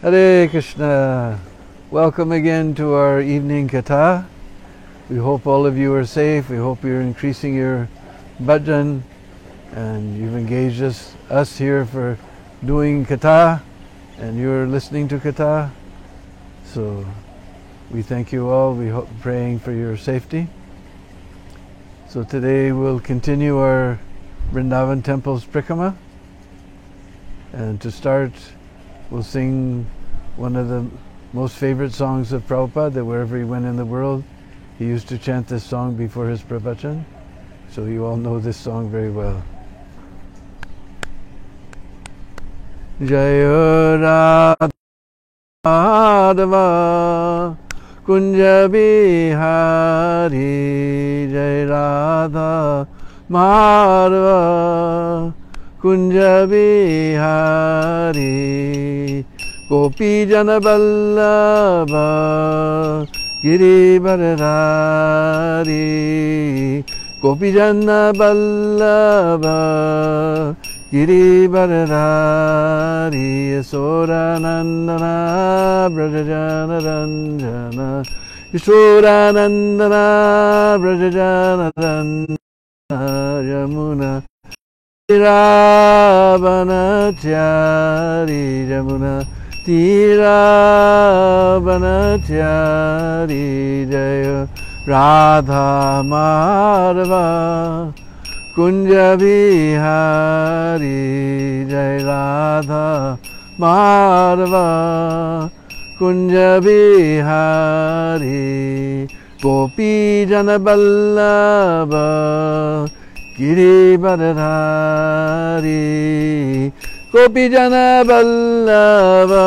Hare Krishna. Welcome again to our evening katha. We hope all of you are safe. We hope you're increasing your bhajan and you've engaged us here for doing katha and you're listening to katha. So we thank you all. We hope praying for your safety. So today we'll continue our Vrindavan Temple's Prikrama. And to start, we'll sing one of the most favorite songs of Prabhupada, that wherever he went in the world, he used to chant this song before his pravachan. So you all know this song very well. Jaya Radha Kunja Bihari, Jaya Radha Madhava Kunja Bihari, Gopi Jana Vallabha Giri Bharadhari, Gopi Jana Vallabha Giri Bharadhari, Yashoda Nandana Brajajana Ranjana, Yashoda Nandana Brajajana Ranjana, Yamuna Tiravanachari, Yamuna Tiravanachari, Jaya Radha Madhava Kunja Bihari, Jaya Radha Madhava Kunja Bihari, Gopi Jana Vallabha Giri Bharadhari, Gopi Jana Vallabha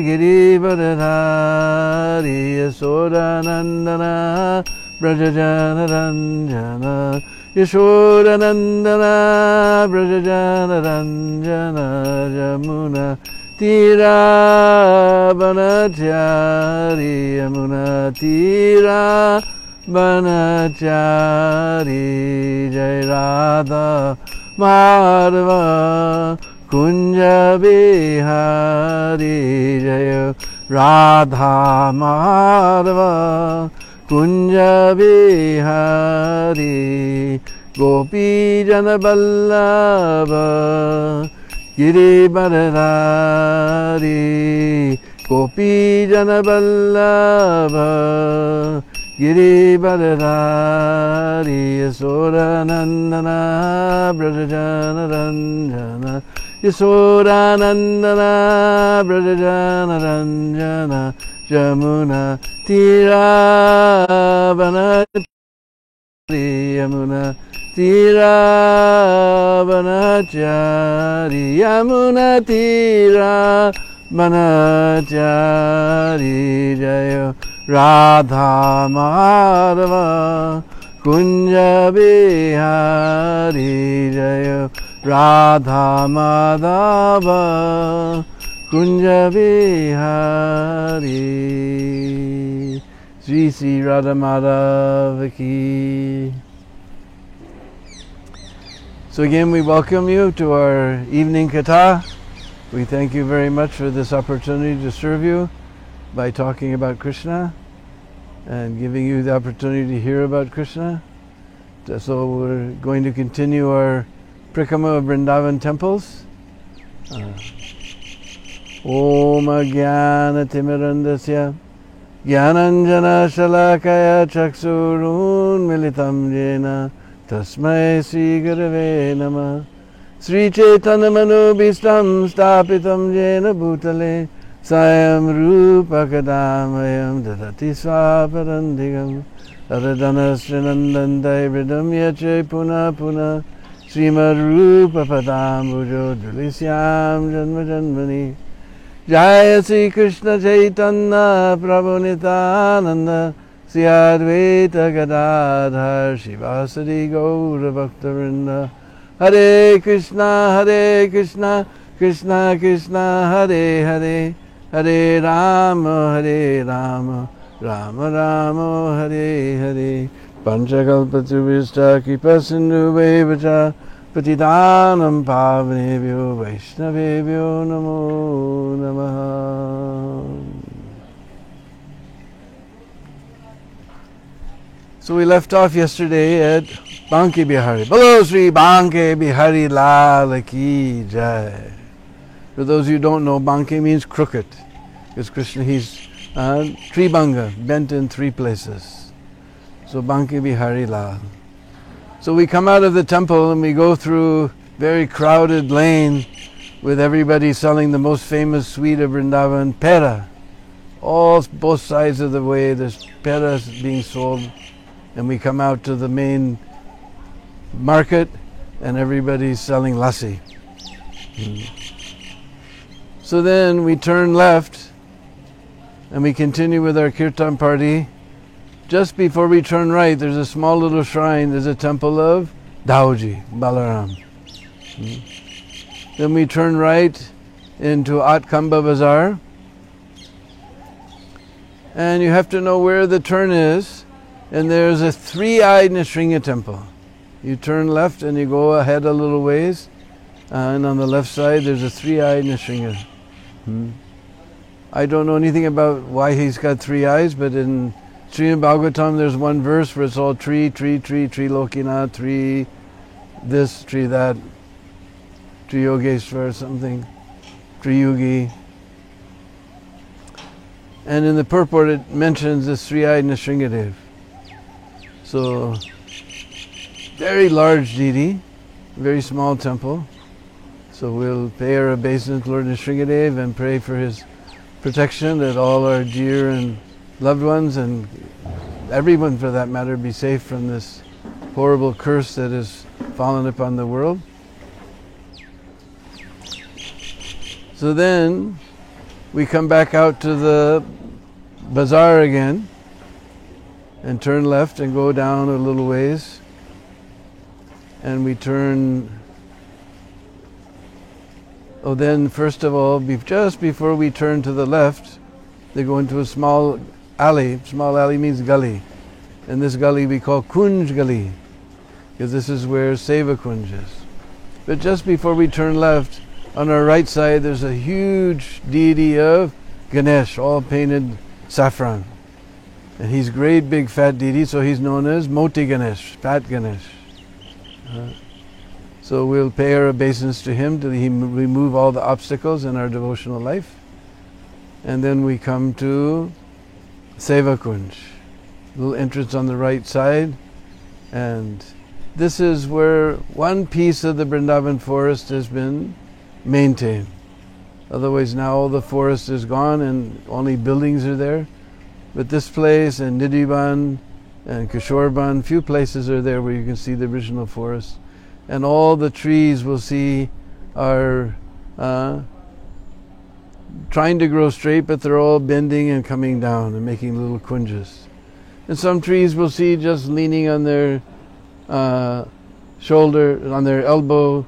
Giri Bharadhari, Yashoda Nandana Brajajana Ranjana, Yashoda Nandana Brajajana Ranjana, Yamuna Tiravanachari, Yamuna Tiravanachari, Jai Radha Madhava Kunja Bihari, Jai Radha Madhava Kunja Bihari, Gopi Jana Vallabha Giri Bharadhari, Gopi Jana Vallabha Giri Bharadhari, Yashoda Nandana Brajajana Ranjana, Yashoda Nandana Brajajana Ranjana, Yamuna Tiravanachari, Yamuna Tiravanachari, Yamuna Tiravanachari, Jaya Radha Madhava Kunja Bihari, Jaya Radha Madhava Kunja Bihari. Sri Sri Radha Madhava Ki. So again, we welcome you to our evening katha. We thank you very much for this opportunity to serve you by talking about Krishna and giving you the opportunity to hear about Krishna. So we're going to continue our Prikrama of Vrindavan temples. Om Jnana Timirandasya Jnananjana Shalakaya Chaksurun Militam Jena Tasmai Sri Gurave Namah. Sri Chaitanya Manubhishtam Stapitam Jena Bhutale Sayam Rupa Kadamayam Dadati Swaparandigam Aradhana Srinandandai Vridam Yache Puna Puna Srimad Rupa Padambujo Dulisyam Janma Janmani. Jaya Sri Krishna Chaitanya Prabhu Nityananda Sri Advaita Gadadhar Shivasari Gaura Bhaktavinda. Hare Krishna, Krishna Krishna, Hare Hare, Hare Rama, Rama Rama, Hare Hare. Panchakalpataruvishta Kripa Sindhu Vacha Patidanam Pavanebhyo Vaishnavebhyo Namo Namaha. So we left off yesterday at Banke Bihari. Bolo Sri Banke Bihari Lal Ki Jai. For those who don't know, Banke means crooked. Because Krishna, he's Tribanga, bent in three places. So Banke Bihari Lal. So we come out of the temple and we go through very crowded lane with everybody selling the most famous sweet of Vrindavan, pera. Both sides of the way there's peras being sold. And we come out to the main market and everybody's selling lassi. So then we turn left and we continue with our kirtan party. Just before we turn right, there's a small little shrine. There's a temple of Daoji, Balaram. Then we turn right into Atkamba Bazaar. And you have to know where the turn is. And there's a three-eyed Nrsimha temple. You turn left and you go ahead a little ways. And on the left side, there's a three-eyed Nrsimha. I don't know anything about why he's got three eyes, but in Srimad Bhagavatam, there's one verse where it's all tree, Lokinath, tree this, tree that, tree Yogeshwar, something, tree Yugi. And in the purport, it mentions this three-eyed Nrsimhadev. So, very large deity, very small temple. So we'll pay our obeisance to Lord Nrsimhadev and pray for his protection, that all our dear and loved ones and everyone for that matter be safe from this horrible curse that has fallen upon the world. So then we come back out to the bazaar again and turn left and go down a little ways, and we turn. Then first of all, just before we turn to the left, they go into a small alley. Small alley means gully. And this gully we call Kunj Gali, because this is where Seva Kunj is. But just before we turn left, on our right side there's a huge deity of Ganesh, all painted saffron. And he's great big fat deity, so he's known as Moti Ganesh, Fat Ganesh. So we'll pay our obeisance to him to remove all the obstacles in our devotional life. And then we come to Seva Kunj, little entrance on the right side. And this is where one piece of the Vrindavan forest has been maintained. Otherwise now all the forest is gone and only buildings are there. But this place and Nidhiban and Kishorban, few places are there where you can see the original forest. And all the trees we'll see are trying to grow straight, but they're all bending and coming down and making little kunjas. And some trees we'll see just leaning on their shoulder, on their elbow,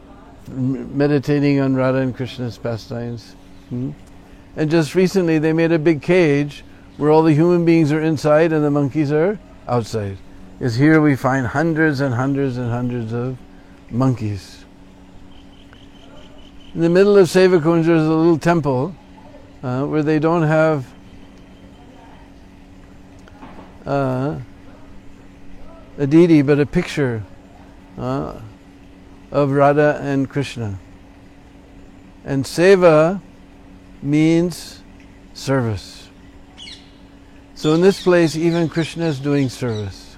meditating on Radha and Krishna's pastimes. And just recently they made a big cage where all the human beings are inside and the monkeys are outside. Because here we find hundreds and hundreds and hundreds of monkeys. In the middle of Seva Kunj there's a little temple where they don't have a deity but a picture of Radha and Krishna. And Seva means service. So in this place even Krishna is doing service.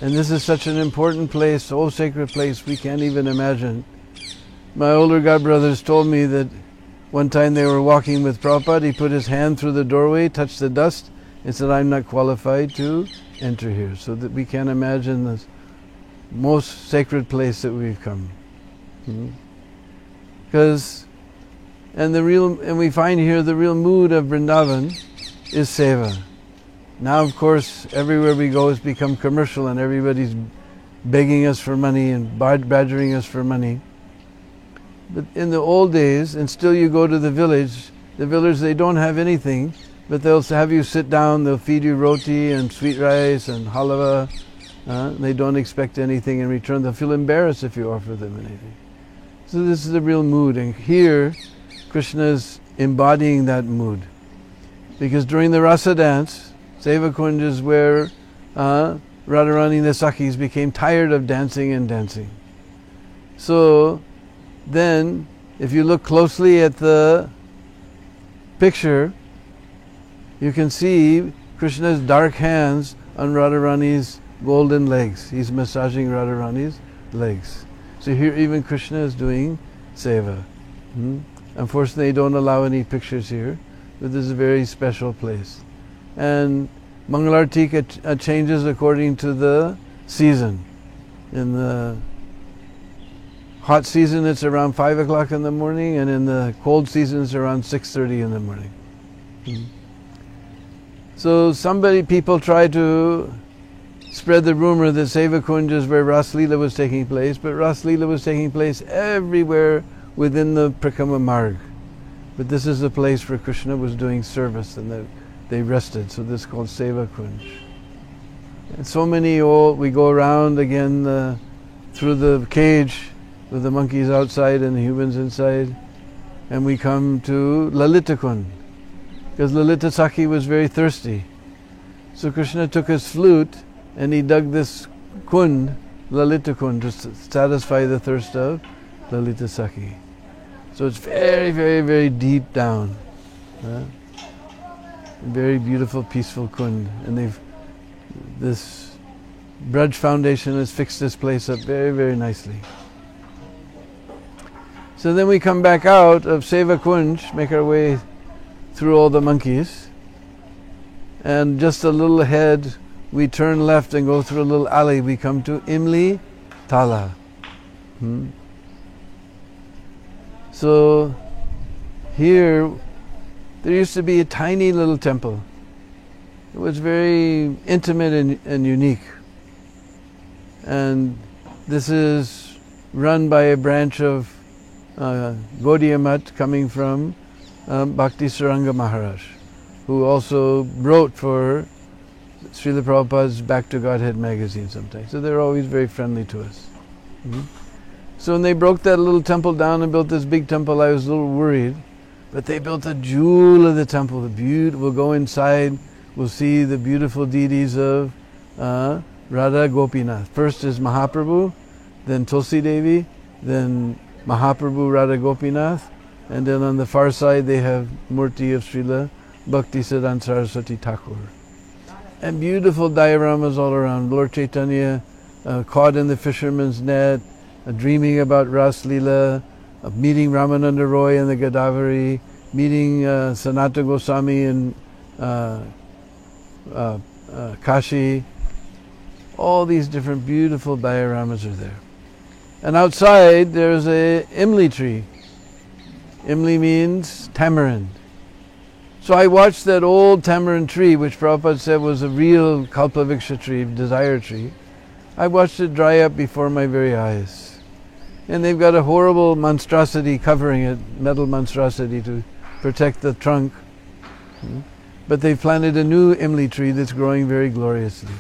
And this is such an important place, so sacred place, we can't even imagine. My older godbrothers told me that one time they were walking with Prabhupada, he put his hand through the doorway, touched the dust, and said, "I'm not qualified to enter here." So that we can't imagine the most sacred place that we've come. Because, and we find here the real mood of Vrindavan is seva. Now, of course, everywhere we go it's become commercial and everybody's begging us for money and badgering us for money. But in the old days, and still you go to the village, they don't have anything, but they'll have you sit down, they'll feed you roti and sweet rice and halava. They don't expect anything in return. They'll feel embarrassed if you offer them anything. So this is the real mood. And here, Krishna is embodying that mood. Because during the rasa dance, Seva Kunj is where Radharani and the Sakhis became tired of dancing and dancing. So then, if you look closely at the picture, you can see Krishna's dark hands on Radharani's golden legs. He's massaging Radharani's legs. So here even Krishna is doing seva. Unfortunately, they don't allow any pictures here, but this is a very special place. And Mangalarti changes according to the season. In the hot season, it's around 5 o'clock in the morning, and in the cold season, it's around 6:30 in the morning. So people try to spread the rumor that Seva Kunj is where Ras Leela was taking place, but Ras Leela was taking place everywhere within the Prikrama Marg. But this is the place where Krishna was doing service, and they rested, so this is called Seva Kunj. And so many we go around again through the cage with the monkeys outside and the humans inside, and we come to Lalita Kunj, because Lalita Sakhi was very thirsty. So Krishna took his flute and he dug this kund, Lalita Kund, to satisfy the thirst of Lalita Sakhi. So it's very, very, very deep down. Very beautiful, peaceful kund. And this Braj Foundation has fixed this place up very, very nicely. So then we come back out of Seva Kunj, make our way through all the monkeys, and just a little ahead we turn left and go through a little alley. We come to Imli Tala. So here there used to be a tiny little temple. It was very intimate and unique. And this is run by a branch of Gaudiya Math coming from Bhakti Saranga Maharaj, who also wrote for Srila Prabhupada's Back to Godhead magazine sometimes. So they're always very friendly to us. So when they broke that little temple down and built this big temple, I was a little worried. But they built a jewel of the temple. We'll go inside, we'll see the beautiful deities of Radha Gopinath. First is Mahaprabhu, then Tulsi Devi, then Mahaprabhu Radha Gopinath, and then on the far side they have Murti of Srila Bhaktisiddhanta Saraswati Thakur. And beautiful dioramas all around. Lord Chaitanya caught in the fisherman's net, dreaming about Ras Leela, meeting Ramananda Roy in the Godavari, meeting Sanatana Goswami in Kashi. All these different beautiful dioramas are there. And outside there's a Imli tree. Imli means tamarind. So I watched that old tamarind tree, which Prabhupada said was a real Kalpavriksha tree, desire tree. I watched it dry up before my very eyes. And they've got a horrible monstrosity covering it, metal monstrosity to protect the trunk. But they've planted a new Imli tree that's growing very gloriously.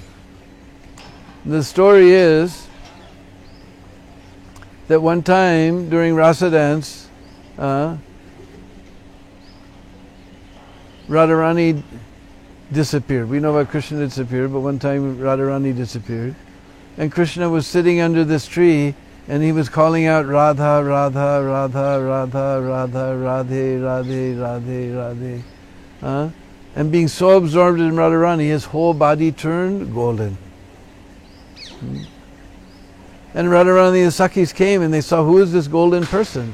The story is that one time during Rasa dance, Radharani disappeared. We know about Krishna disappeared, but one time Radharani disappeared. And Krishna was sitting under this tree and he was calling out Radha, Radha, Radha, Radha, Radha, Radhe, Radhe, Radhe, Radhe. And being so absorbed in Radharani, his whole body turned golden. And Radharani and the Sakhis came and they saw, who is this golden person?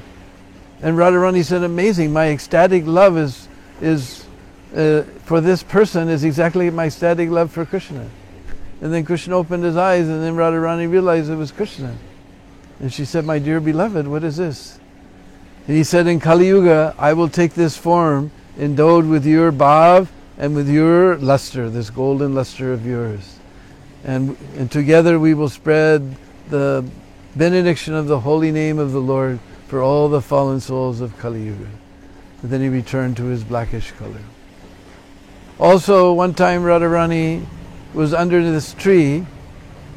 And Radharani said, amazing, my ecstatic love is for this person is exactly my ecstatic love for Krishna. And then Krishna opened his eyes and then Radharani realized it was Krishna. And she said, my dear beloved, what is this? And he said, in Kali Yuga, I will take this form endowed with your bhav and with your luster, this golden luster of yours. And together we will spread the benediction of the holy name of the Lord for all the fallen souls of Kali Yuga. And then he returned to his blackish color. Also, one time Radharani was under this tree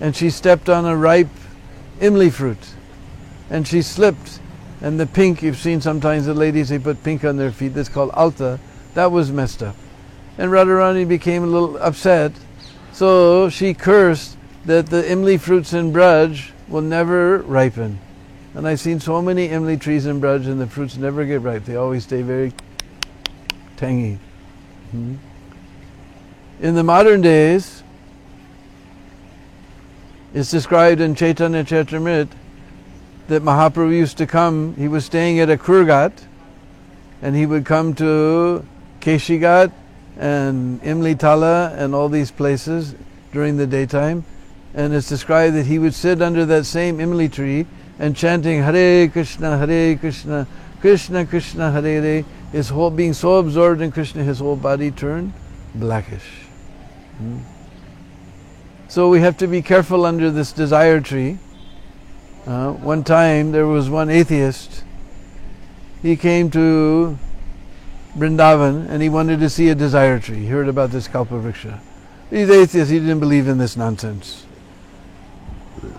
and she stepped on a ripe Imli fruit and she slipped, and the pink, you've seen sometimes the ladies, they put pink on their feet, that's called alta, that was messed up. And Radharani became a little upset, so she cursed that the Imli fruits in Braj will never ripen. And I've seen so many Imli trees in Braj and the fruits never get ripe. They always stay very tangy. In the modern days, it's described in Chaitanya Charitamrita that Mahaprabhu used to come, he was staying at a Kurgat, and he would come to Keshigat and Imli Tala and all these places during the daytime, and it's described that he would sit under that same Imli tree and chanting Hare Krishna, Krishna Krishna, Hare Hare, his whole, being so absorbed in Krishna, his whole body turned blackish. So we have to be careful under this desire tree. One time there was one atheist. He came to Vrindavan and he wanted to see a desire tree. He heard about this Kalpavriksha. He's atheist, he didn't believe in this nonsense.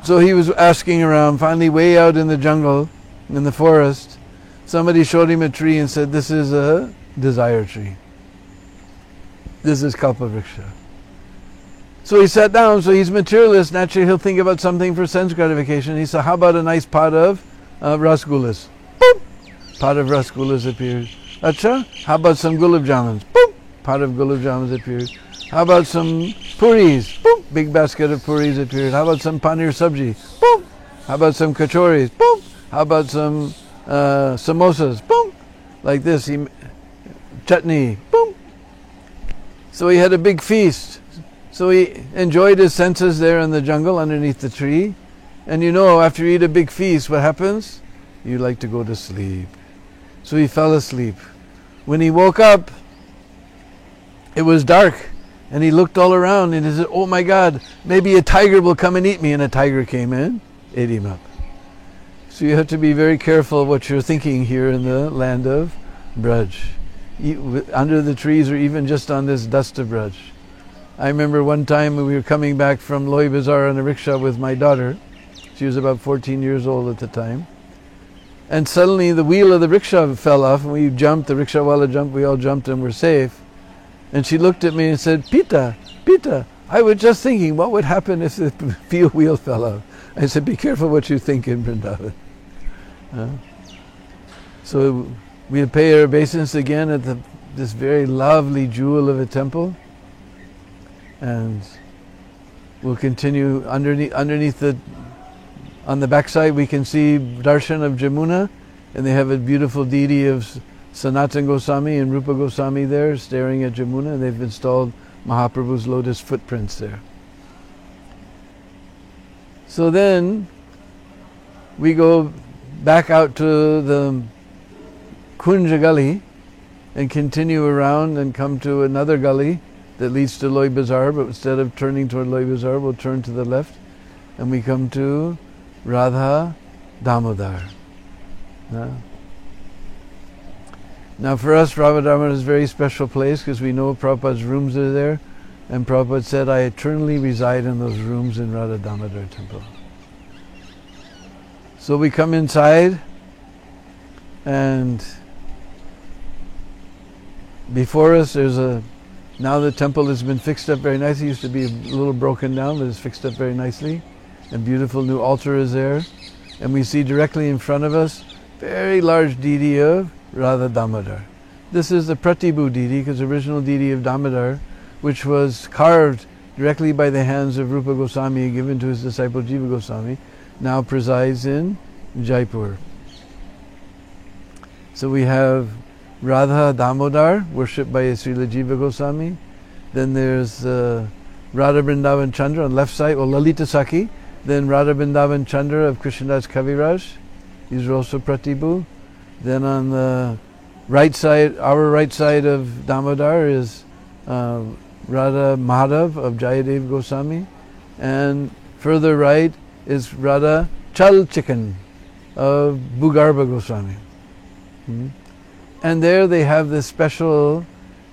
So he was asking around, finally way out in the jungle, in the forest, somebody showed him a tree and said, this is a desire tree. This is Kalpavriksha. So he sat down, so he's materialist, naturally he'll think about something for sense gratification. He said, how about a nice pot of rasgullas? Boop! Pot of rasgullas appeared. Acha, how about some gulab jamuns? Boop! Pot of gulab jamuns appeared. How about some puris? Boop! Big basket of puris appeared. How about some paneer sabji? Boop! How about some kachoris? Boop! How about some samosas? Boop! Like this, chutney. Boop! So he had a big feast. So he enjoyed his senses there in the jungle underneath the tree. And you know, after you eat a big feast, what happens? You like to go to sleep. So he fell asleep. When he woke up, it was dark. And he looked all around and he said, oh my God, maybe a tiger will come and eat me. And a tiger came in, ate him up. So you have to be very careful what you're thinking here in the land of Braj. Under the trees or even just on this dust of Braj. I remember one time when we were coming back from Loy Bazaar on a rickshaw with my daughter. She was about 14 years old at the time. And suddenly the wheel of the rickshaw fell off and we jumped, the rickshawala jumped, we all jumped and were safe. And she looked at me and said, Pita, I was just thinking what would happen if the wheel fell off. I said, be careful what you think in Vrindavan. So we pay our obeisance again at this very lovely jewel of a temple. And we'll continue underneath on the backside we can see darshan of Jamuna, and they have a beautiful deity of Sanatana Goswami and Rupa Goswami there staring at Jamuna. They've installed Mahaprabhu's lotus footprints there. So then we go back out to the Kunja Gully and continue around and come to another gully that leads to Loy Bazaar, but instead of turning toward Loy Bazaar, we'll turn to the left and we come to Radha Damodar. Now for us, Radha Damodar is a very special place because we know Prabhupada's rooms are there, and Prabhupada said, I eternally reside in those rooms in Radha Damodar temple. So we come inside, and before us there's now the temple has been fixed up very nicely. It used to be a little broken down, but it's fixed up very nicely. A beautiful new altar is there. And we see directly in front of us, very large deity of Radha Damodar. This is the Pratibhu deity, because the original deity of Damodar, which was carved directly by the hands of Rupa Goswami and given to his disciple Jiva Goswami, now presides in Jaipur. So we have Radha Damodar, worshipped by Srila Jiva Goswami. Then there's Radha Vrindavan Chandra on the left side, or Lalita Sakhi. Then Radha Vrindavan Chandra of Krishnadas Kaviraj. These are also Pratibhu. Then on the right side, our right side of Damodar is Radha Madhav of Jayadev Goswami. And further right is Radha Chal Chicken of Bhugarbha Goswami. And there they have this special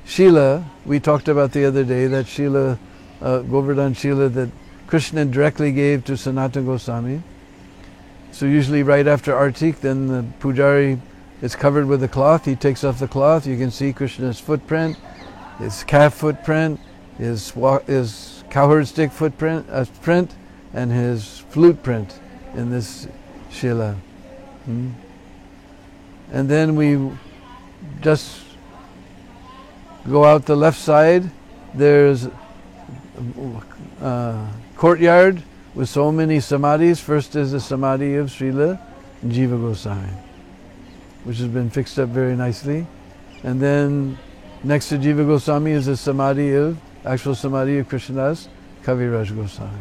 Shila we talked about the other day, that Shila, Govardhan Shila that Krishna directly gave to Sanatana Goswami. So usually right after Artik, then the Pujari is covered with a cloth. He takes off the cloth, you can see Krishna's footprint, his calf footprint, his cowherd stick footprint, and his flute print in this Shila. And then we just go out the left side. There's a courtyard with so many samadhis. First is the samadhi of Srila Jiva Goswami, which has been fixed up very nicely. And then next to Jiva Goswami is the actual samadhi of Krishnadas Kaviraj Goswami.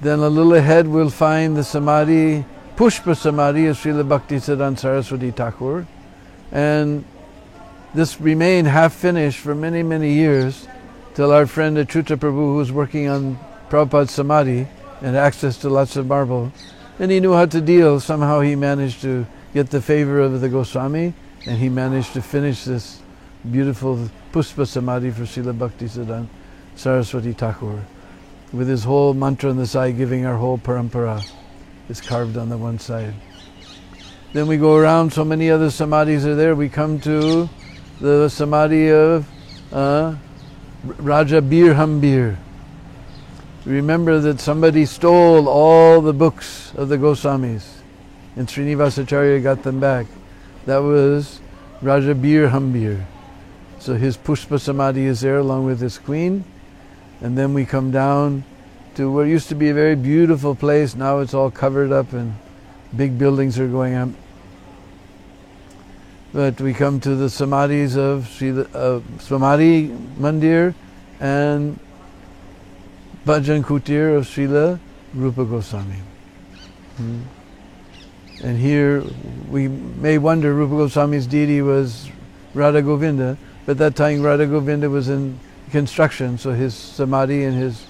Then a little ahead we'll find the samadhi, Pushpa Samadhi of Srila Bhaktisiddhanta Saraswati Thakur. And this remained half finished for many, many years till our friend Achyuta Prabhu, who was working on Prabhupada's samadhi and access to lots of marble, and he knew how to deal. Somehow he managed to get the favor of the Goswami, and he managed to finish this beautiful Pushpa Samadhi for Srila Bhaktisiddhanta Saraswati Thakur, with his whole mantra on the side, giving our whole parampara. It's carved on the one side. Then we go around, so many other samadhis are there. We come to the samadhi of Raja Birhambir. Remember that somebody stole all the books of the Goswamis, and Srinivasacharya got them back. That was Raja Birhambir. So his Pushpa Samadhi is there along with his queen. And then we come down to what used to be a very beautiful place. Now it's all covered up and big buildings are going up. But we come to the samadhis of Samadhi Mandir and Bhajan Kutir of Srila Rupa Goswami. And here we may wonder, Rupa Goswami's deity was Radha Govinda, but at that time Radha Govinda was in construction, so his samadhi and his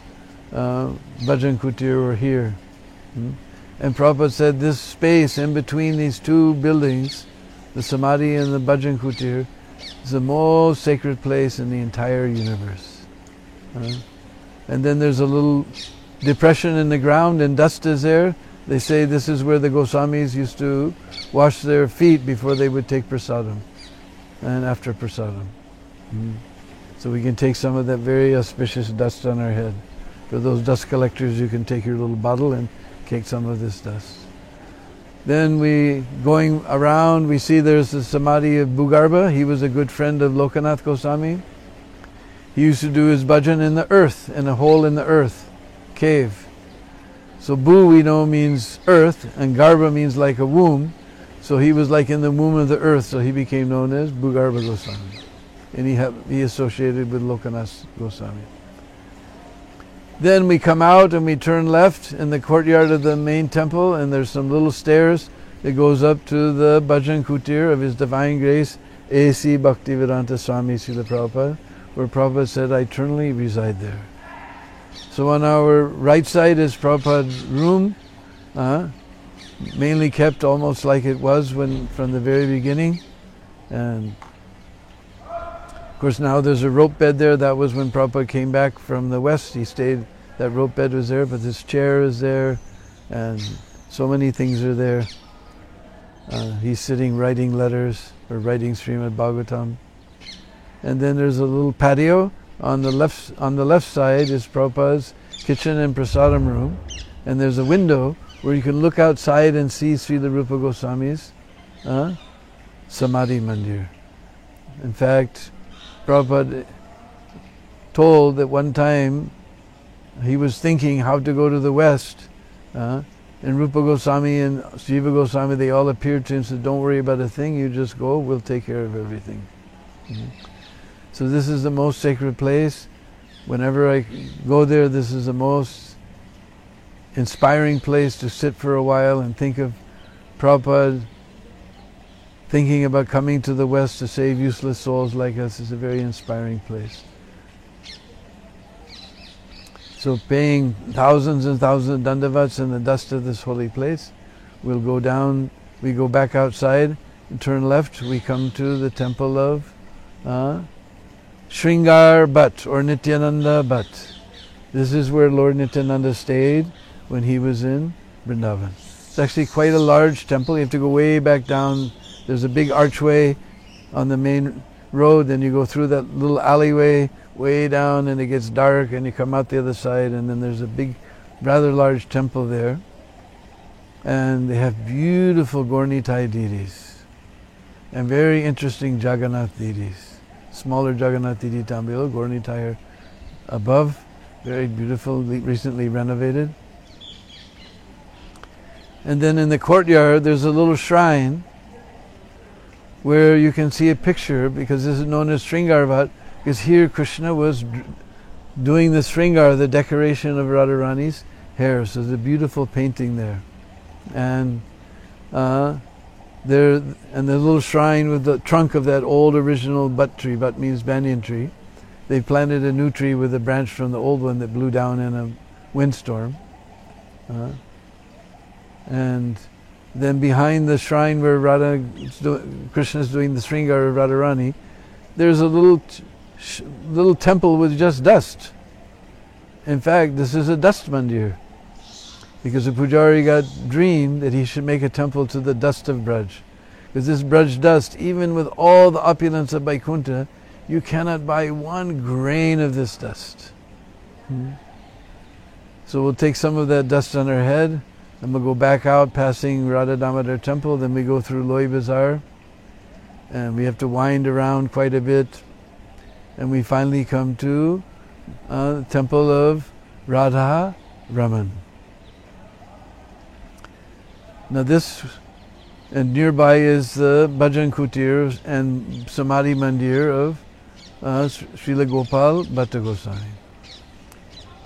Bhajan Kutir were here. And Prabhupada said this space in between these two buildings, the samadhi and the Bhajan Kutir, is the most sacred place in the entire universe. And then there's a little depression in the ground and dust is there. They say this is where the Goswamis used to wash their feet before they would take prasadam and after prasadam. So we can take some of that very auspicious dust on our head. For those dust collectors, you can take your little bottle and take some of this dust. Then going around, we see there's the samadhi of Bhugarbha. He was a good friend of Lokanath Goswami. He used to do his bhajan in the earth, in a hole in the earth, cave. So Bhu, we know, means earth, and Garbha means like a womb. So he was like in the womb of the earth, so he became known as Bhugarbha Goswami. And he associated with Lokanath Goswami. Then we come out and we turn left in the courtyard of the main temple, and there's some little stairs that goes up to the Bhajan Kutir of His Divine Grace, A.C. Bhaktivedanta Swami Srila Prabhupada, where Prabhupada said, I eternally reside there. So on our right side is Prabhupada's room, mainly kept almost like it was from the very beginning. And of course now there's a rope bed there. That was when Prabhupada came back from the West. He stayed, that rope bed was there, but this chair is there, and so many things are there. He's sitting writing letters, or writing Srimad Bhagavatam. And then there's a little patio. On the left side is Prabhupada's kitchen and prasadam room. And there's a window where you can look outside and see Srila Rupa Goswami's Samadhi Mandir. In fact, Prabhupada told that one time he was thinking how to go to the West, and Rupa Goswami and Jiva Goswami, they all appeared to him and said, don't worry about a thing, you just go, we'll take care of everything. So this is the most sacred place. Whenever I go there, this is the most inspiring place to sit for a while and think of Prabhupada thinking about coming to the West to save useless souls like us. Is a very inspiring place. So paying thousands and thousands of dandavats in the dust of this holy place, we'll go down, we go back outside and turn left, we come to the temple of Sringar Bhatt or Nityananda Bhatt. This is where Lord Nityananda stayed when he was in Vrindavan. It's actually quite a large temple. You have to go way back down. There's a big archway on the main road, then you go through that little alleyway way down and it gets dark and you come out the other side, and then there's a big rather large temple there. And they have beautiful Gaura-Nitai deities and very interesting Jagannath deities. Smaller Jagannath deity down below, Gaura-Nitai are above, very beautiful, recently renovated. And then in the courtyard there's a little shrine where you can see a picture, because this is known as Sringar Vat, because here Krishna was doing the Sringar, the decoration of Radharani's hair. So there's a beautiful painting there. And the little shrine with the trunk of that old original butt tree, butt means banyan tree. They planted a new tree with a branch from the old one that blew down in a windstorm. And then behind the shrine where Krishna is doing the Sringar of Radharani, there's a little temple with just dust. In fact, this is a dust mandir, because the pujari got dreamed that he should make a temple to the dust of Braj. Because this Braj dust, even with all the opulence of Vaikuntha, you cannot buy 1 grain of this dust. So we'll take some of that dust on our head, and we'll go back out passing Radha Damodar temple, then we go through Loi Bazaar, and we have to wind around quite a bit, and we finally come to the temple of Radha Raman. Now this, and nearby is the Bhajan Kutir and Samadhi Mandir of Srila Gopal Bhatta Goswami.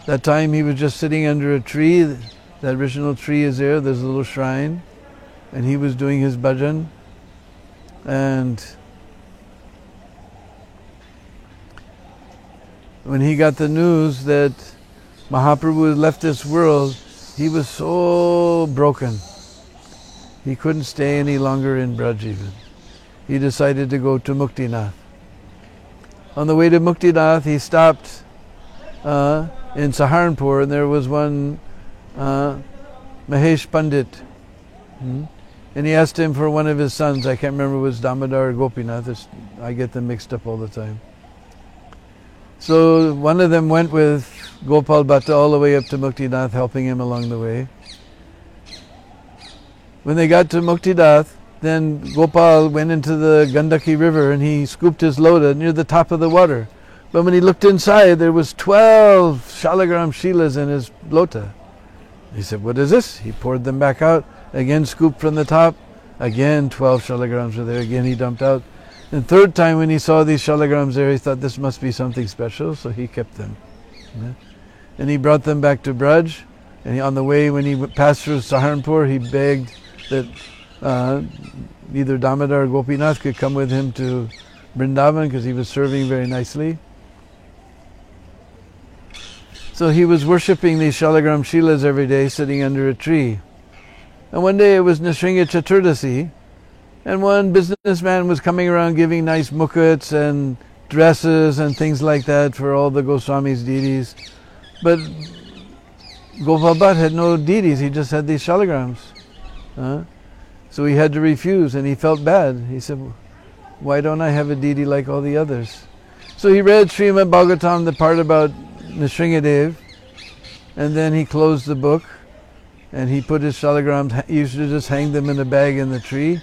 That time he was just sitting under a tree. That original tree is there. There's a little shrine, and he was doing his bhajan. And when he got the news that Mahaprabhu had left this world, he was so broken. He couldn't stay any longer in Braj even. He decided to go to Muktinath. On the way to Muktinath, he stopped in Saharanpur, and there was one Mahesh Pandit. And he asked him for one of his sons. I can't remember if it was Damodar or Gopinath. I get them mixed up all the time. So one of them went with Gopal Bhatta all the way up to Muktinath, helping him along the way. When they got to Muktinath, then Gopal went into the Gandaki river and he scooped his lota near the top of the water. But when he looked inside, there was 12 shalagram shilas in his lota. He said, "What is this?" He poured them back out, again scooped from the top, again 12 shalagrams were there, again he dumped out. And third time when he saw these shalagrams there, he thought this must be something special, so he kept them. And he brought them back to Braj, and on the way when he passed through Saharanpur, he begged that either Damodar or Gopinath could come with him to Vrindavan, because he was serving very nicely. So he was worshipping these shalagram shilas every day, sitting under a tree. And one day it was Nrsimha Chaturdasi, and one businessman was coming around giving nice mukuts and dresses and things like that for all the Goswamis' deities. But Gopal Bhatt had no deities, he just had these shalagrams. So he had to refuse, and he felt bad. He said, "Why don't I have a deity like all the others?" So he read Srimad Bhagavatam, the part about Nrsimhadev, and then he closed the book, and he put his shalagrams, he used to just hang them in a bag in the tree,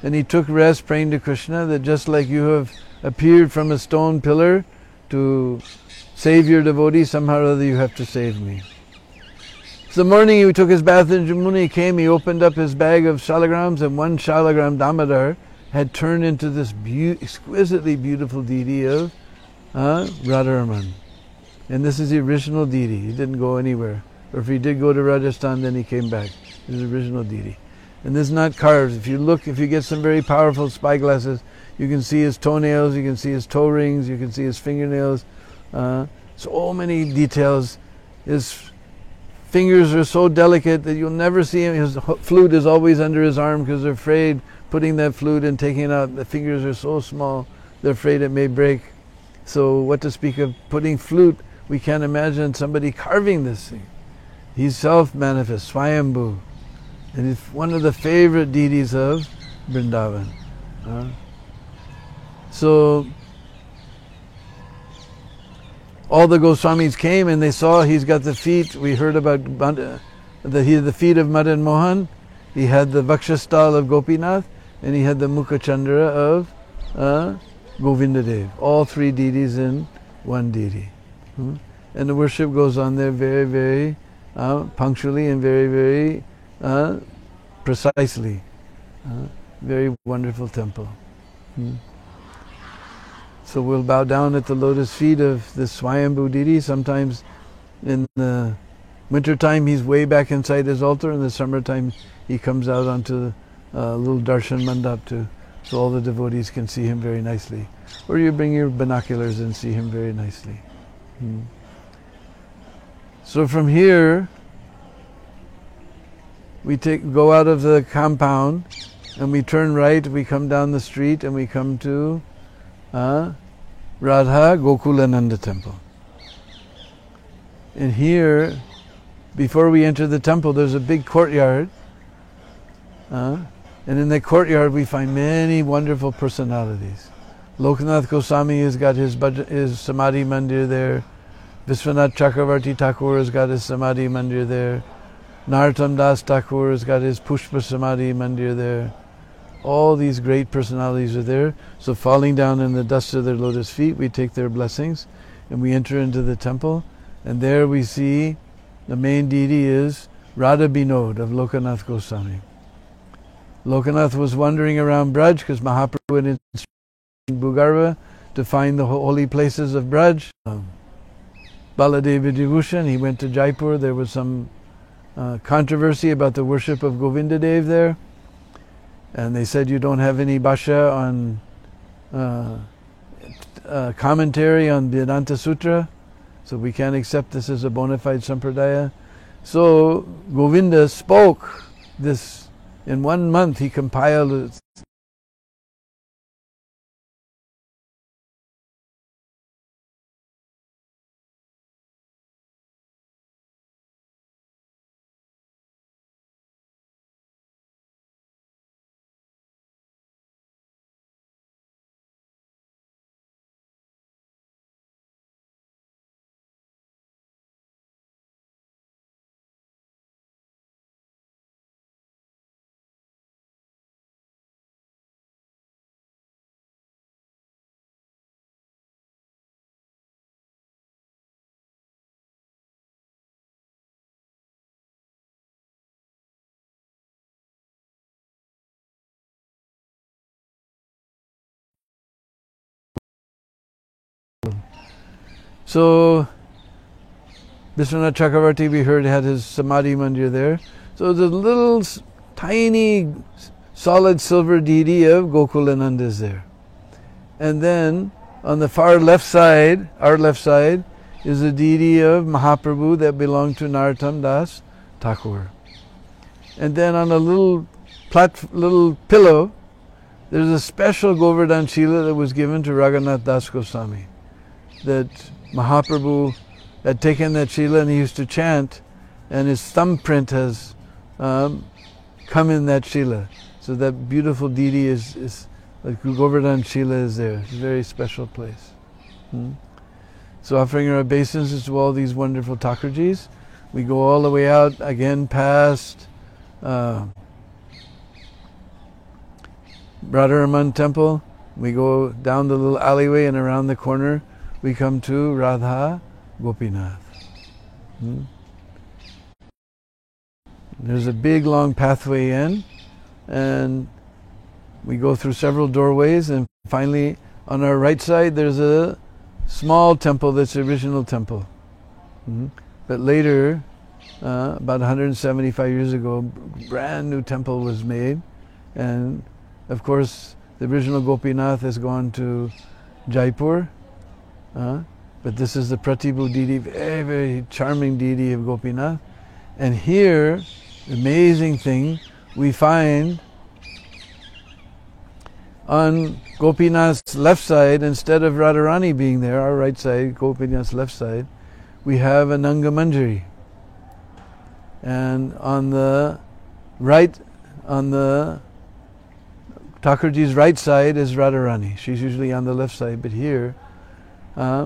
and he took rest praying to Krishna that just like you have appeared from a stone pillar to save your devotee, somehow or other you have to save me. So the morning he took his bath in Jamuna, he came, he opened up his bag of shalagrams, and one shalagram Damodar had turned into this exquisitely beautiful deity of Radharaman. And this is the original deity. He didn't go anywhere. Or if he did go to Rajasthan, then he came back. This is the original deity. And this is not carved. If you get some very powerful spyglasses, you can see his toenails, you can see his toe rings, you can see his fingernails. So many details. His fingers are so delicate that you'll never see him. His flute is always under his arm because they're afraid putting that flute and taking it out. The fingers are so small, they're afraid it may break. So what to speak of putting flute? We can't imagine somebody carving this thing. He's self-manifest, Swayambhu. And it's one of the favorite deities of Vrindavan. So all the Goswamis came and they saw he's got the feet. We heard about he had the feet of Madan Mohan, he had the Vakshastal of Gopinath, and he had the Mukhachandra of Govindadev. All three deities in one deity. And the worship goes on there very, very punctually and very, very precisely. Very wonderful temple. So we'll bow down at the lotus feet of this Swayambhu deity. Sometimes in the wintertime he's way back inside his altar. In the summertime he comes out onto a little darshan mandap so all the devotees can see him very nicely. Or you bring your binoculars and see him very nicely. So from here we go out of the compound and we turn right, we come down the street and we come to Radha Gokulananda temple. And here, before we enter the temple, there's a big courtyard. And in the courtyard we find many wonderful personalities. Lokanath Goswami has got his Samadhi Mandir there. Vishwanath Chakravarti Thakur has got his Samadhi Mandir there. Narottam Das Thakur has got his Pushpa Samadhi Mandir there. All these great personalities are there. So falling down in the dust of their lotus feet, we take their blessings and we enter into the temple. And there we see the main deity is Radha Binod of Lokanath Goswami. Lokanath was wandering around Braj because Mahaprabhu went in Bhugarva to find the holy places of Braj. Baladev Vidyabhushan, he went to Jaipur. There was some controversy about the worship of Govindadev there. And they said you don't have any bhashya on commentary on Vedanta Sutra, so we can't accept this as a bona fide sampradaya. So Govinda spoke this in 1 month. He compiled it. So Vishwanath Chakravarti, we heard, had his Samadhi Mandir there. So the little tiny solid silver deity of Gokulananda is there. And then on the far left side, our left side, is a deity of Mahaprabhu that belonged to Narottam Das Thakur. And then on a little pillow, there's a special Govardhan Shila that was given to Raghunath Das Goswami. That Mahaprabhu had taken that Shila and he used to chant, and his thumbprint has come in that Shila. So that beautiful deity is like Govardhan Shila is there. It's a very special place. So offering our obeisances to all these wonderful Thakurjis, we go all the way out again past Radharaman temple. We go down the little alleyway and around the corner we come to Radha Gopinath. There's a big long pathway in, and we go through several doorways, and finally on our right side there's a small temple that's the original temple. But later, about 175 years ago, a brand new temple was made, and of course the original Gopinath has gone to Jaipur. But this is the Pratibhu deity, very, very charming deity of Gopinath. And here, the amazing thing, we find on Gopinath's left side, instead of Radharani being there, our right side, Gopinath's left side, we have a Nanga Manjari. And on the right, on the Thakurji's right side is Radharani. She's usually on the left side, but here,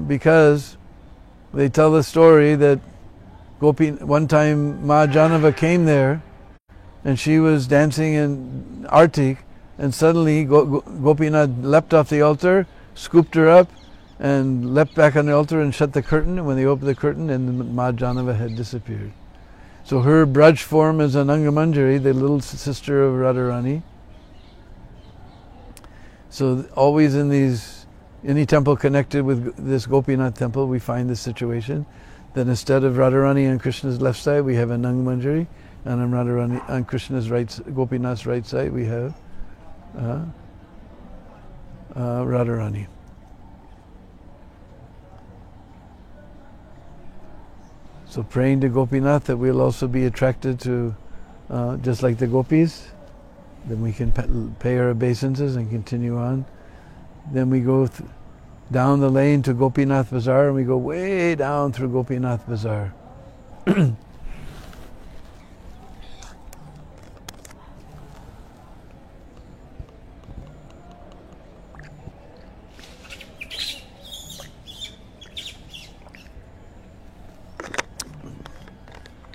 because they tell the story that one time Ma Janava came there, and she was dancing in Artik, and suddenly Gopinath leapt off the altar, scooped her up, and leapt back on the altar and shut the curtain. And when they opened the curtain, and Ma Janava had disappeared. So her Braj form is Ananga Manjari, the little sister of Radharani. So always in any temple connected with this Gopinath temple, we find this situation, that instead of Radharani on Krishna's left side, we have Ananga Manjari, and on Radharani, on Krishna's right, Gopinath's right side, we have Radharani. So praying to Gopinath that we'll also be attracted to, just like the gopis, then we can pay our obeisances and continue on. Then we go down the lane to Gopinath Bazaar, and we go way down through Gopinath Bazaar.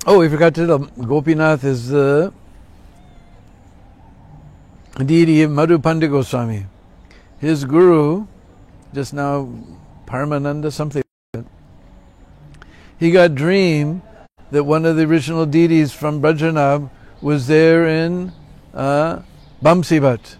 Oh, we forgot to tell Gopinath is the deity of Madhu Pandit Goswami. His guru, just now Paramananda something, he got dream that one of the original deities from Brajranab was there in Bamsibat.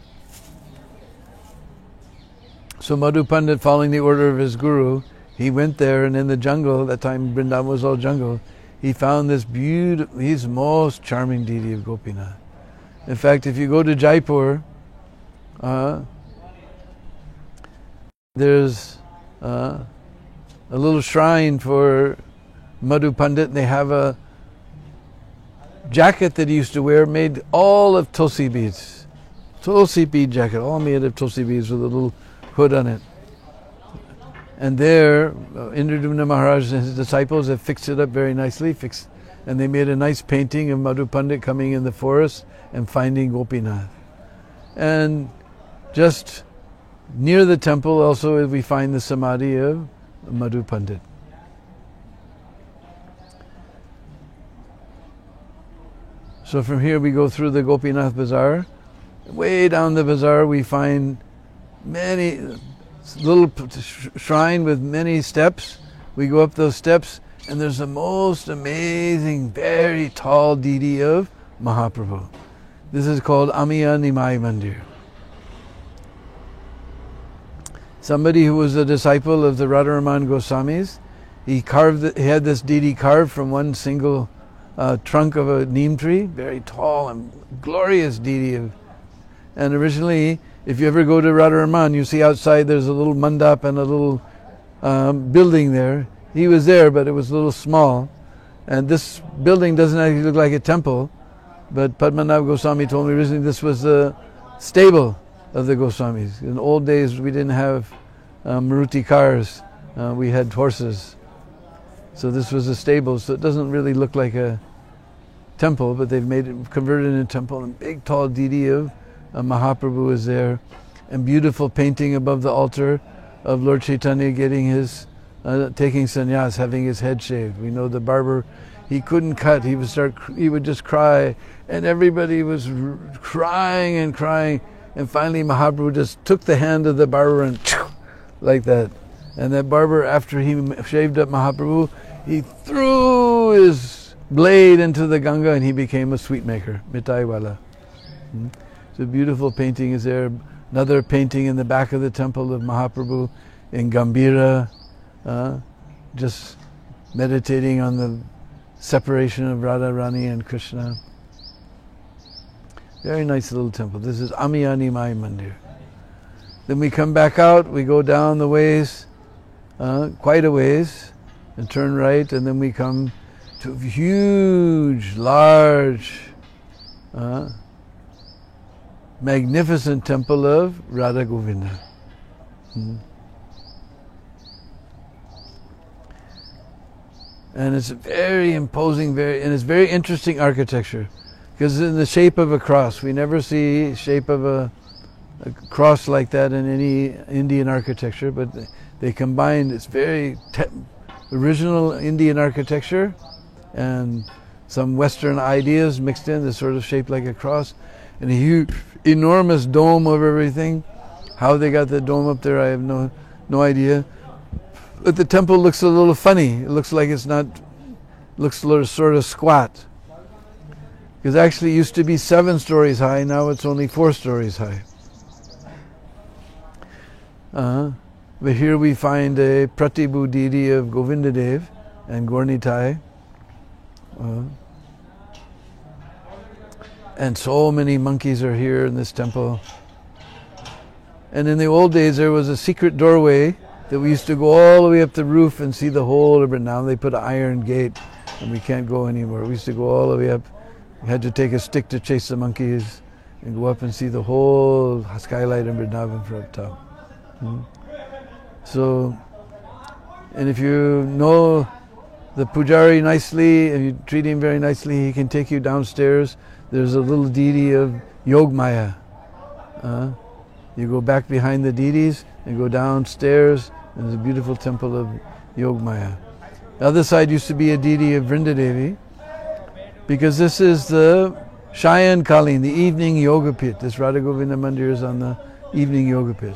So Madhu Pandit, following the order of his guru, he went there, and in the jungle, at that time Vrindavan was all jungle, he found this beautiful, he's the most charming deity of Gopinath. In fact, if you go to Jaipur, there's a little shrine for Madhu Pandit, and they have a jacket that he used to wear made all of Tulsi beads. Tulsi bead jacket, all made of Tulsi beads with a little hood on it. And there, Indradumna Maharaj and his disciples have fixed it up very nicely, and they made a nice painting of Madhu Pandit coming in the forest and finding Gopinath. And just near the temple also we find the samadhi of Madhu Pandit. So from here we go through the Gopinath Bazaar. Way down the bazaar we find many little shrine with many steps. We go up those steps, and there's the most amazing, very tall deity of Mahaprabhu. This is called Amiya Nimai Mandir. Somebody who was a disciple of the Radharaman Goswamis, he had this deity carved from one single trunk of a neem tree, very tall and glorious deity. And originally, if you ever go to Radharaman, you see outside there's a little mandap and a little building there. He was there, but it was a little small. And this building doesn't actually look like a temple, but Padmanabh Goswami told me originally this was the stable of the Goswamis. In old days, we didn't have Maruti cars. We had horses. So this was a stable, so it doesn't really look like a temple, but they've converted it into a temple. And big, tall deity of Mahaprabhu is there, and beautiful painting above the altar of Lord Chaitanya getting his, taking sannyas, having his head shaved. We know the barber, he couldn't cut, he would just cry, and everybody was crying and crying, and finally Mahaprabhu just took the hand of the barber and like that. And that barber, after he shaved up Mahaprabhu, he threw his blade into the Ganga and he became a sweet maker, Mitai Wala. So a beautiful painting is there. Another painting in the back of the temple of Mahaprabhu in Gambhira, just meditating on the separation of Radharani and Krishna. Very nice little temple. This is Amiya Nimai Mandir. Then we come back out, we go down the ways, quite a ways, and turn right, and then we come to a huge, large, magnificent temple of Radha Govinda. And it's very imposing, and it's very interesting architecture, because it's in the shape of a cross. We never see shape of a cross like that in any Indian architecture, but they combined, it's very original Indian architecture and some Western ideas mixed in, that's sort of shaped like a cross, and a huge, enormous dome over everything. How they got the dome up there, I have no idea. But the temple looks a little funny. It looks like it's not, looks sort of squat. Because actually it used to be 7 stories high, now it's only 4 stories high. But here we find a Pratibhu deity of Govindadev and Gaur-Nitai. And so many monkeys are here in this temple. And in the old days there was a secret doorway that we used to go all the way up the roof and see the whole, but now they put an iron gate and we can't go anymore. We used to go all the way up. We had to take a stick to chase the monkeys and go up and see the whole skylight in Vrindavan from up top. So, and if you know the pujari nicely, if you treat him very nicely, he can take you downstairs. There's a little deity of Yogmaya. You go back behind the deities and go downstairs, and there's a beautiful temple of Yogmaya. The other side used to be a deity of Vrindadevi, because this is the Shayan Kalin, the evening yoga pit. This Radha Govinda Mandir is on the evening yoga pit.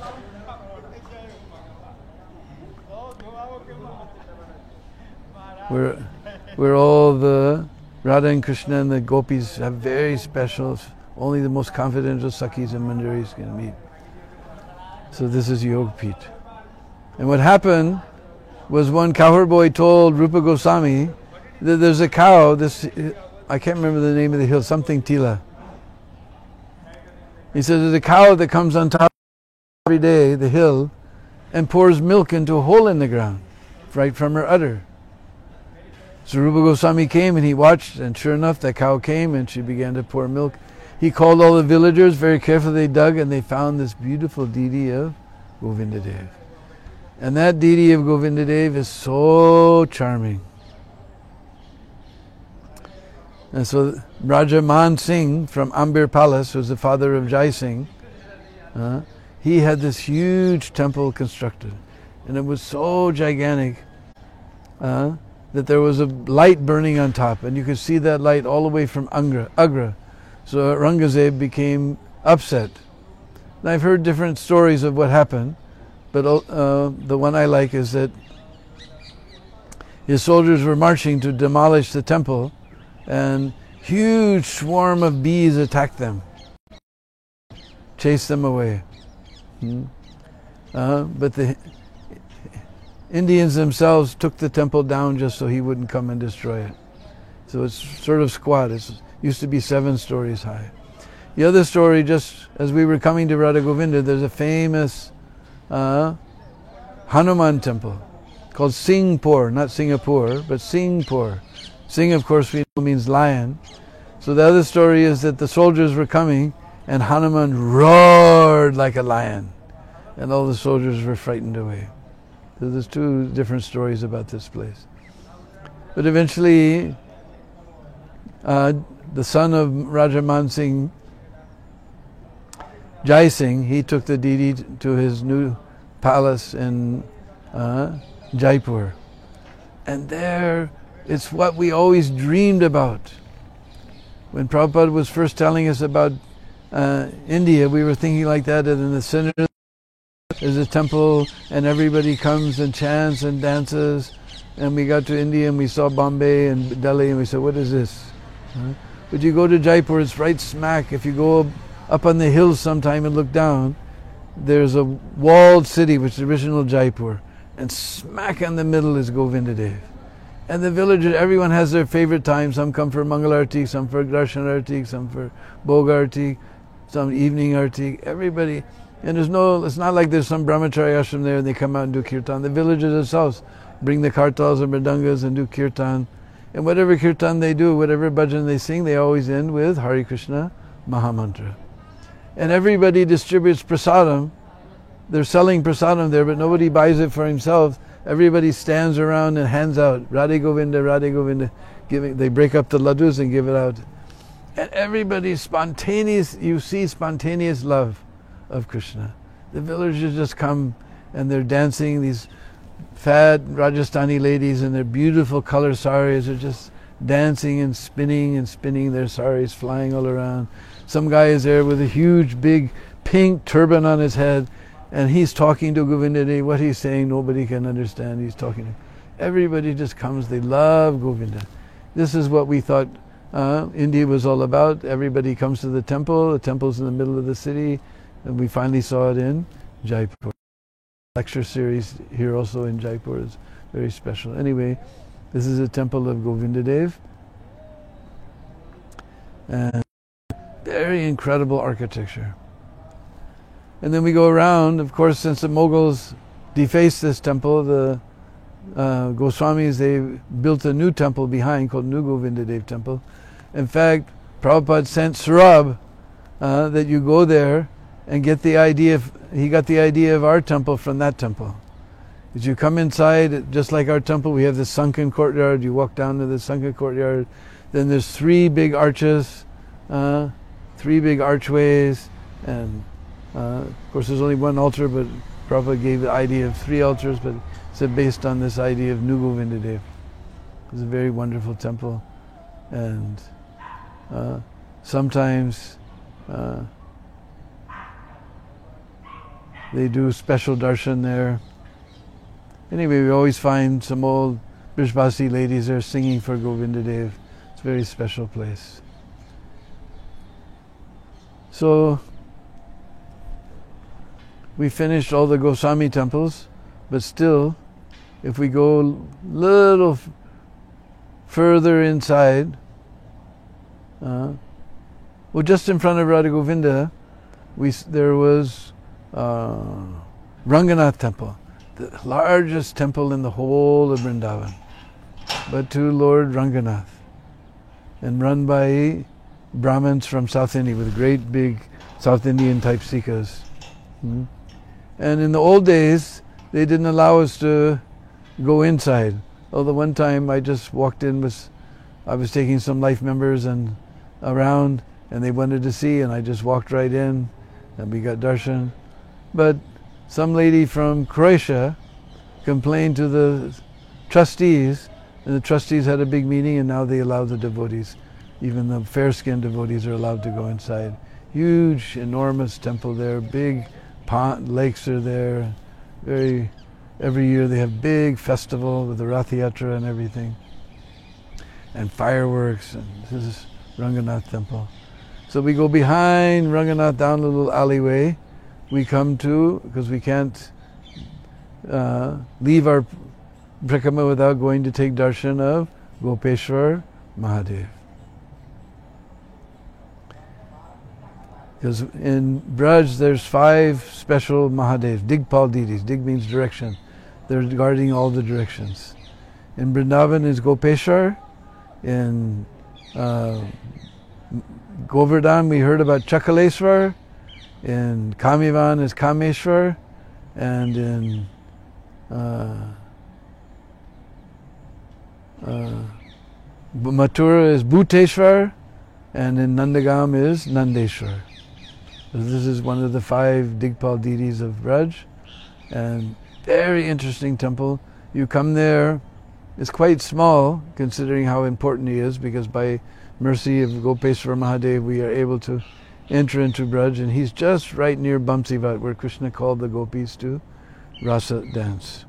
Where all the Radha and Krishna and the gopis have very special, only the most confidential Sakhis and Mandiris can meet. So this is Yoga Pit. And what happened was one cowherd boy told Rupa Goswami that there's a cow, I can't remember the name of the hill, something Tila. He said there's a cow that comes on top every day, the hill, and pours milk into a hole in the ground, right from her udder. So Rupa Goswami came and he watched, and sure enough that cow came and she began to pour milk. He called all the villagers, very carefully they dug, and they found this beautiful deity of Govindadev. And that deity of Govindadev is so charming. And so Raja Man Singh from Ambir Palace, who's the father of Jai Singh, he had this huge temple constructed. And it was so gigantic that there was a light burning on top, and you could see that light all the way from Agra. So Aurangzeb became upset. And I've heard different stories of what happened, but the one I like is that his soldiers were marching to demolish the temple, and huge swarm of bees attacked them, chased them away. But the Indians themselves took the temple down just so he wouldn't come and destroy it. So it's sort of squat. It used to be 7 stories high. The other story, just as we were coming to Radha Govinda, there's a famous Hanuman temple called Singhpur, not Singapore, but Singhpur. Singh, of course, we know means lion. So the other story is that the soldiers were coming and Hanuman roared like a lion, and all the soldiers were frightened away. So there's 2 different stories about this place. But eventually, the son of Raja Man Singh, Jai Singh, he took the deity to his new palace in Jaipur. And there, it's what we always dreamed about. When Prabhupada was first telling us about India, we were thinking like that, and in the center there's a temple and everybody comes and chants and dances. And we got to India and we saw Bombay and Delhi and we said, what is this? But you go to Jaipur, it's right smack. If you go up on the hills sometime and look down, there's a walled city, which is original Jaipur. And smack in the middle is Govindadev. And the villagers, everyone has their favorite time. Some come for Mangal Arti, some for Darshan Arti, some for Bhog Arti, some evening Arti. Everybody. And it's not like there's some brahmachari ashram there and they come out and do kirtan. The villagers themselves bring the kartals and mridangas and do kirtan. And whatever kirtan they do, whatever bhajan they sing, they always end with Hare Krishna Mahamantra. And everybody distributes prasadam. They're selling prasadam there, but nobody buys it for himself. Everybody stands around and hands out Radhe Govinda, Radhe Govinda. They break up the laddus and give it out. And everybody's spontaneous, you see spontaneous love of Krishna. The villagers just come and they're dancing, these fat Rajasthani ladies in their beautiful color saris are just dancing and spinning their saris, flying all around. Some guy is there with a huge big pink turban on his head, and he's talking to Govinda Dev. What he's saying nobody can understand. He's talking to everybody, just comes, they love Govinda. This is what we thought India was all about. Everybody comes to the temple's in the middle of the city, and we finally saw it in Jaipur. Lecture series here also in Jaipur is very special. Anyway, this is a temple of Govinda Dev, and very incredible architecture. And then we go around, of course, since the Mughals defaced this temple, the Goswamis, they built a new temple behind called New Govinda Dev Temple. In fact, Prabhupada sent Surab that you go there and get the idea he got the idea of our temple from that temple. As you come inside, just like our temple, we have this sunken courtyard. You walk down to the sunken courtyard. Then there's three big arches, three big archways, and of course there's only one altar, but Prabhupada gave the idea of three altars, but it's based on this idea of New Govinda Dev. It's a very wonderful temple, and sometimes they do special darshan there. Anyway, we always find some old Brijbasi ladies there singing for Govinda Dev. It's a very special place. So we finished all the Goswami temples, but still, if we go a little further inside, well, just in front of Radha Govinda, there was Ranganath Temple, the largest temple in the whole of Vrindavan, but to Lord Ranganath, and run by Brahmins from South India with great big South Indian type sikhas. And in the old days, they didn't allow us to go inside. Although one time I just walked in, I was taking some life members and around, and they wanted to see, and I just walked right in, and we got darshan. But some lady from Croatia complained to the trustees, and the trustees had a big meeting, and now they allow the devotees. Even the fair-skinned devotees are allowed to go inside. Huge, enormous temple there, big pond, lakes are there. Every year they have big festival with the Rath Yatra and everything, and fireworks, and this is Ranganath Temple. So we go behind Ranganath down a little alleyway. We come to, because we can't leave our Brikama without going to take darshan of Gopeshwar Mahadev. Because in Braj there's 5 special Mahadevs, Digpal deities. Dig means direction. They're guarding all the directions. In Vrindavan is Gopeshwar. In Govardhan we heard about Chakaleswar. In Kamivan is Kameshwar. And in Mathura is Bhuteshwar. And in Nandagam is Nandeshwar. So this is one of the 5 Digpal deities of Braj, and very interesting temple. You come there, it's quite small considering how important he is, because by mercy of Gopeshwar Mahadev we are able to enter into Braj, and he's just right near Bamsivat, where Krishna called the gopis to rasa dance.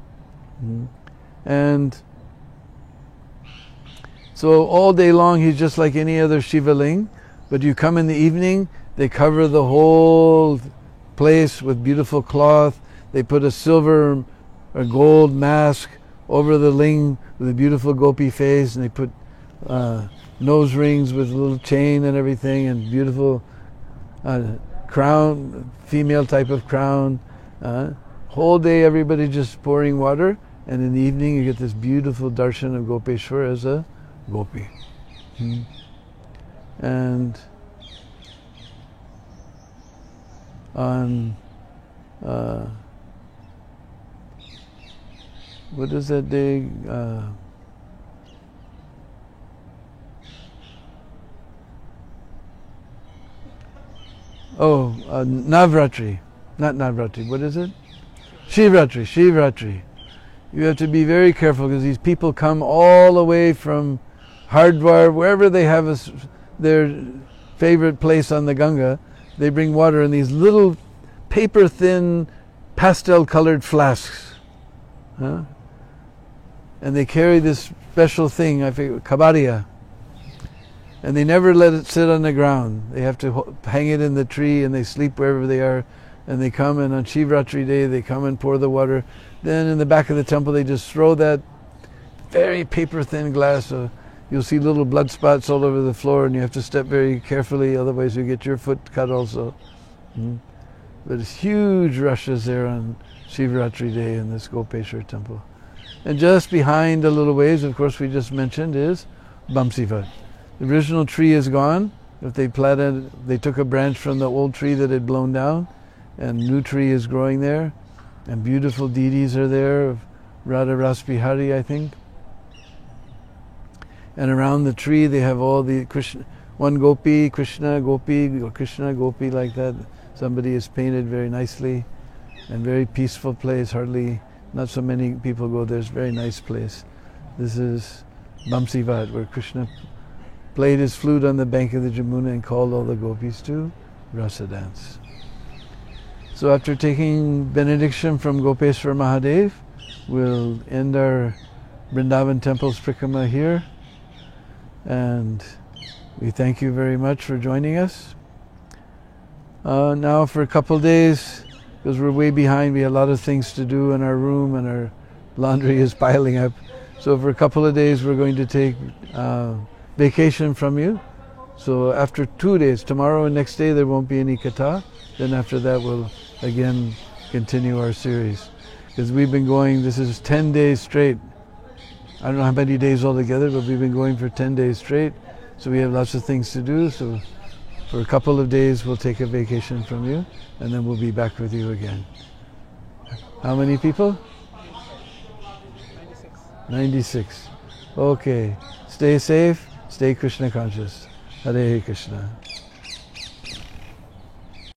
And so all day long he's just like any other Shiva Ling, but you come in the evening, they cover the whole place with beautiful cloth. They put a silver or gold mask over the ling with a beautiful gopi face, and they put nose rings with a little chain and everything, and beautiful crown, female type of crown. Whole day everybody just pouring water, and in the evening you get this beautiful darshan of Gopeshwar as a gopi. And on what is that day? Navratri, not Navratri. What is it? Shivratri. You have to be very careful because these people come all the way from Hardwar, wherever they have their favorite place on the Ganga. They bring water in these little paper-thin, pastel-colored flasks. Huh? And they carry this special thing, I think, kabadia. And they never let it sit on the ground. They have to hang it in the tree, and they sleep wherever they are. And they come, and on Shivratri day, they come and pour the water. Then in the back of the temple, they just throw that very paper-thin glass. So you'll see little blood spots all over the floor, and you have to step very carefully, otherwise you get your foot cut also. But it's huge rushes there on Shivratri day in this Gopeshwar temple. And just behind a little ways, of course, we just mentioned, is Bamsivat. The original tree is gone. If they planted, they took a branch from the old tree that had blown down, and new tree is growing there, and beautiful deities are there of Radha Rasbihari, I think. And around the tree they have all the Krishna, one gopi, Krishna, gopi, like that. Somebody is painted very nicely, and very peaceful place. Hardly, not so many people go there. It's a very nice place. This is Bamsivat, where Krishna played his flute on the bank of the Jamuna and called all the gopis to rasa dance. So after taking benediction from Gopeshwar Mahadev, we'll end our Vrindavan Temple's Prikrama here. And we thank you very much for joining us. Now for a couple days, because we're way behind, we have a lot of things to do in our room and our laundry is piling up. So for a couple of days we're going to take vacation from you. So after 2 days, tomorrow and next day, there won't be any katha. Then after that we'll again continue our series. Because we've been going, this is 10 days straight. I don't know how many days altogether, but we've been going for 10 days straight. So we have lots of things to do. So for a couple of days we'll take a vacation from you, and then we'll be back with you again. How many people? 96. Okay. Stay safe, stay Krishna conscious. Hare Krishna.